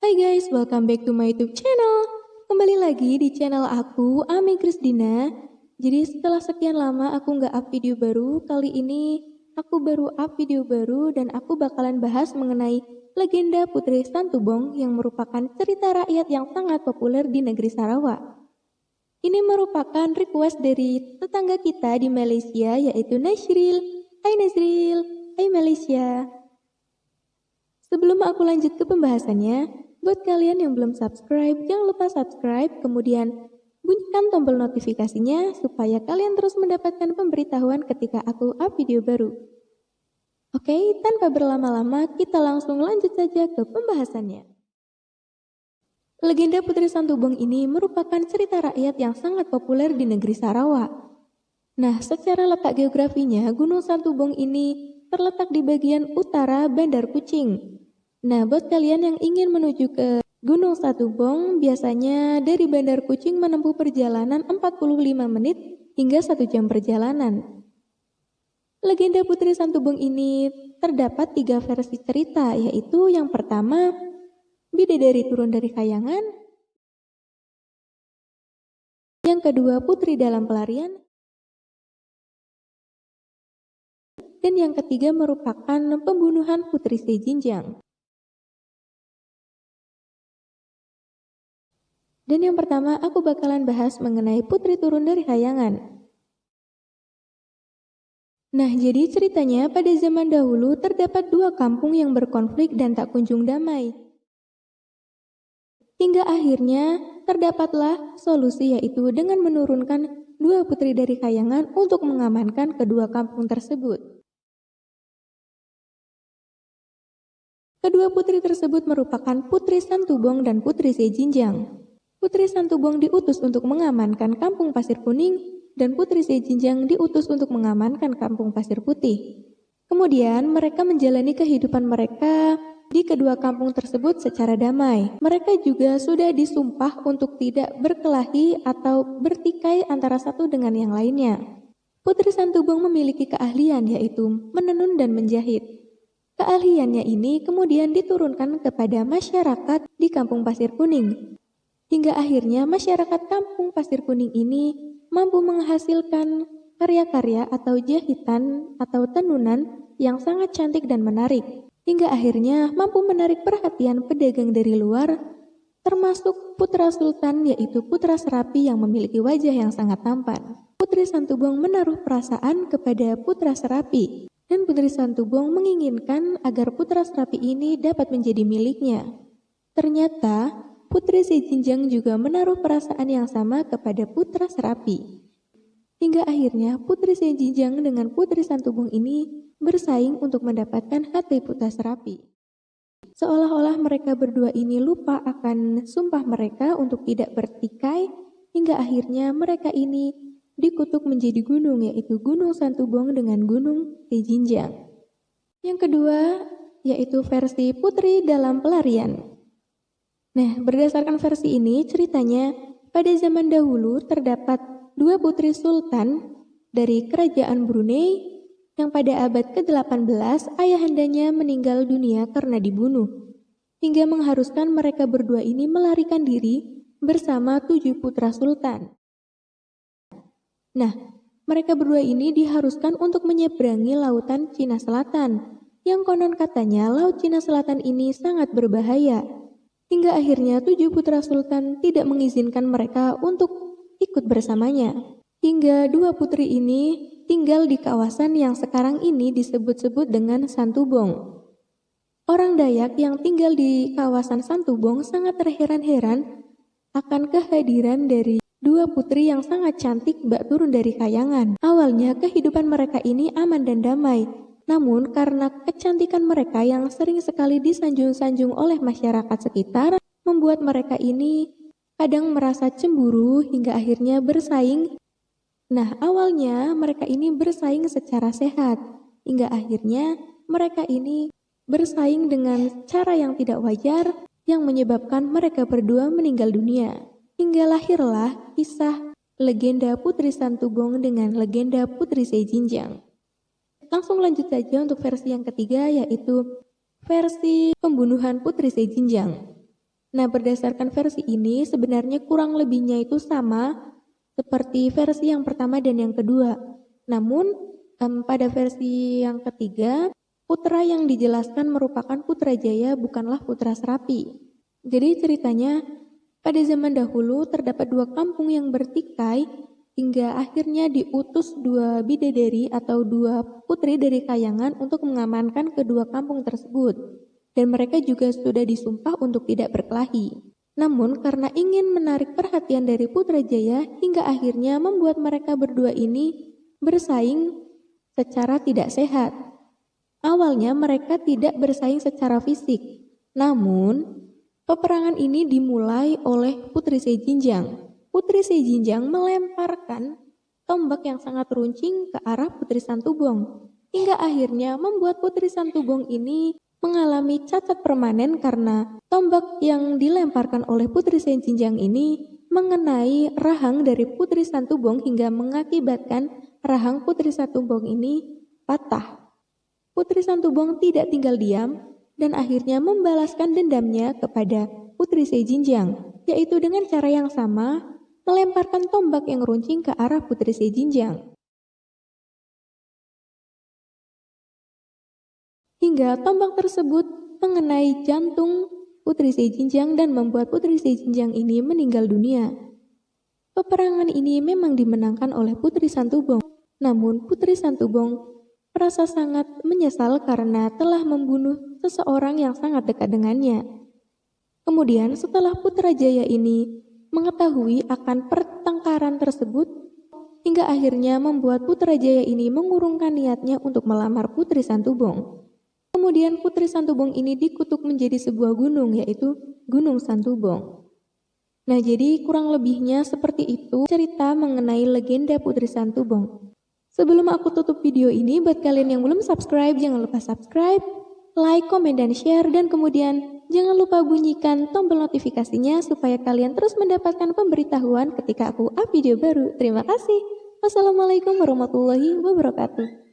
Hai guys, welcome back to my YouTube channel. Kembali lagi di channel aku, Ami Krisdina. Jadi setelah sekian lama aku nggak up video baru, kali ini aku baru up video baru dan aku bakalan bahas mengenai legenda Putri Santubong yang merupakan cerita rakyat yang sangat populer di negeri Sarawak. Ini merupakan request dari tetangga kita di Malaysia yaitu Nasril. Hai Nasril, hai Malaysia. Sebelum aku lanjut ke pembahasannya, buat kalian yang belum subscribe, jangan lupa subscribe, kemudian bunyikan tombol notifikasinya supaya kalian terus mendapatkan pemberitahuan ketika aku up video baru. Oke, tanpa berlama-lama, kita langsung lanjut saja ke pembahasannya. Legenda Putri Santubong ini merupakan cerita rakyat yang sangat populer di negeri Sarawak. Nah, secara letak geografinya, Gunung Santubong ini terletak di bagian utara Bandar Kuching. Nah, buat kalian yang ingin menuju ke Gunung Santubong, biasanya dari Bandar Kuching menempuh perjalanan 45 menit hingga 1 jam perjalanan. Legenda Putri Santubong ini terdapat 3 versi cerita, yaitu yang pertama, bidadari turun dari kayangan, yang kedua, putri dalam pelarian, dan yang ketiga merupakan pembunuhan Putri Sejinjang. Dan yang pertama, aku bakalan bahas mengenai putri turun dari kayangan. Nah, jadi ceritanya pada zaman dahulu terdapat 2 kampung yang berkonflik dan tak kunjung damai. Hingga akhirnya terdapatlah solusi, yaitu dengan menurunkan 2 putri dari kayangan untuk mengamankan kedua kampung tersebut. Kedua putri tersebut merupakan Putri Santubong dan Putri Sejinjang. Putri Santubong diutus untuk mengamankan kampung Pasir Kuning dan Putri Sejinjang diutus untuk mengamankan kampung Pasir Putih. Kemudian mereka menjalani kehidupan mereka di kedua kampung tersebut secara damai. Mereka juga sudah disumpah untuk tidak berkelahi atau bertikai antara satu dengan yang lainnya. Putri Santubong memiliki keahlian yaitu menenun dan menjahit. Keahliannya ini kemudian diturunkan kepada masyarakat di kampung Pasir Kuning. Hingga akhirnya masyarakat kampung Pasir Kuning ini mampu menghasilkan karya-karya atau jahitan atau tenunan yang sangat cantik dan menarik. Hingga akhirnya mampu menarik perhatian pedagang dari luar, termasuk putra sultan yaitu Putra Serapi yang memiliki wajah yang sangat tampan. Putri Santubong menaruh perasaan kepada Putra Serapi, dan Putri Santubong menginginkan agar Putra Serapi ini dapat menjadi miliknya. Ternyata Putri Sejinjang juga menaruh perasaan yang sama kepada Putra Serapi. Hingga akhirnya Putri Sejinjang dengan Putri Santubong ini bersaing untuk mendapatkan hati Putra Serapi. Seolah-olah mereka berdua ini lupa akan sumpah mereka untuk tidak bertikai, hingga akhirnya mereka ini dikutuk menjadi gunung, yaitu Gunung Santubong dengan Gunung Sejinjang. Yang kedua, yaitu versi Putri dalam pelarian. Nah, berdasarkan versi ini, ceritanya pada zaman dahulu terdapat 2 putri sultan dari kerajaan Brunei yang pada abad ke-18 ayahandanya meninggal dunia karena dibunuh, hingga mengharuskan mereka berdua ini melarikan diri bersama 7 putra sultan. Nah, mereka berdua ini diharuskan untuk menyeberangi lautan Cina Selatan, yang konon katanya laut Cina Selatan ini sangat berbahaya. Hingga akhirnya 7 putra sultan tidak mengizinkan mereka untuk ikut bersamanya. Hingga 2 putri ini tinggal di kawasan yang sekarang ini disebut-sebut dengan Santubong. Orang Dayak yang tinggal di kawasan Santubong sangat terheran-heran akan kehadiran dari 2 putri yang sangat cantik bak turun dari kayangan. Awalnya kehidupan mereka ini aman dan damai. Namun karena kecantikan mereka yang sering sekali disanjung-sanjung oleh masyarakat sekitar, membuat mereka ini kadang merasa cemburu hingga akhirnya bersaing. Nah, awalnya mereka ini bersaing secara sehat, hingga akhirnya mereka ini bersaing dengan cara yang tidak wajar yang menyebabkan mereka berdua meninggal dunia. Hingga lahirlah kisah legenda Putri Santubong dengan legenda Putri Sejinjang. Langsung lanjut saja untuk versi yang ketiga, yaitu versi pembunuhan Putri Sejinjang. Nah, berdasarkan versi ini sebenarnya kurang lebihnya itu sama seperti versi yang pertama dan yang kedua. Namun, pada versi yang ketiga, putra yang dijelaskan merupakan Putrajaya bukanlah Putra Serapi. Jadi ceritanya, pada zaman dahulu terdapat dua kampung yang bertikai hingga akhirnya diutus dua bidadari atau dua putri dari kayangan untuk mengamankan kedua kampung tersebut. Dan mereka juga sudah disumpah untuk tidak berkelahi. Namun karena ingin menarik perhatian dari Putrajaya hingga akhirnya membuat mereka berdua ini bersaing secara tidak sehat. Awalnya mereka tidak bersaing secara fisik. Namun peperangan ini dimulai oleh Putri Sejinjang. Putri Sejinjang melemparkan tombak yang sangat runcing ke arah Putri Santubong. Hingga akhirnya membuat Putri Santubong ini mengalami cacat permanen karena tombak yang dilemparkan oleh Putri Sejinjang ini mengenai rahang dari Putri Santubong hingga mengakibatkan rahang Putri Santubong ini patah. Putri Santubong tidak tinggal diam dan akhirnya membalaskan dendamnya kepada Putri Sejinjang, yaitu dengan cara yang sama melemparkan tombak yang runcing ke arah Putri Sejinjang. Hingga tombak tersebut mengenai jantung Putri Sejinjang dan membuat Putri Sejinjang ini meninggal dunia. Peperangan ini memang dimenangkan oleh Putri Santubong, namun Putri Santubong merasa sangat menyesal karena telah membunuh seseorang yang sangat dekat dengannya. Kemudian setelah Putrajaya ini mengetahui akan pertengkaran tersebut, hingga akhirnya membuat Putrajaya ini mengurungkan niatnya untuk melamar Putri Santubong. Kemudian Putri Santubong ini dikutuk menjadi sebuah gunung, yaitu Gunung Santubong. Nah, jadi kurang lebihnya seperti itu cerita mengenai legenda Putri Santubong. Sebelum aku tutup video ini, buat kalian yang belum subscribe, jangan lupa subscribe, like, komen, dan share. Dan kemudian jangan lupa bunyikan tombol notifikasinya supaya kalian terus mendapatkan pemberitahuan ketika aku up video baru. Terima kasih. Wassalamualaikum warahmatullahi wabarakatuh.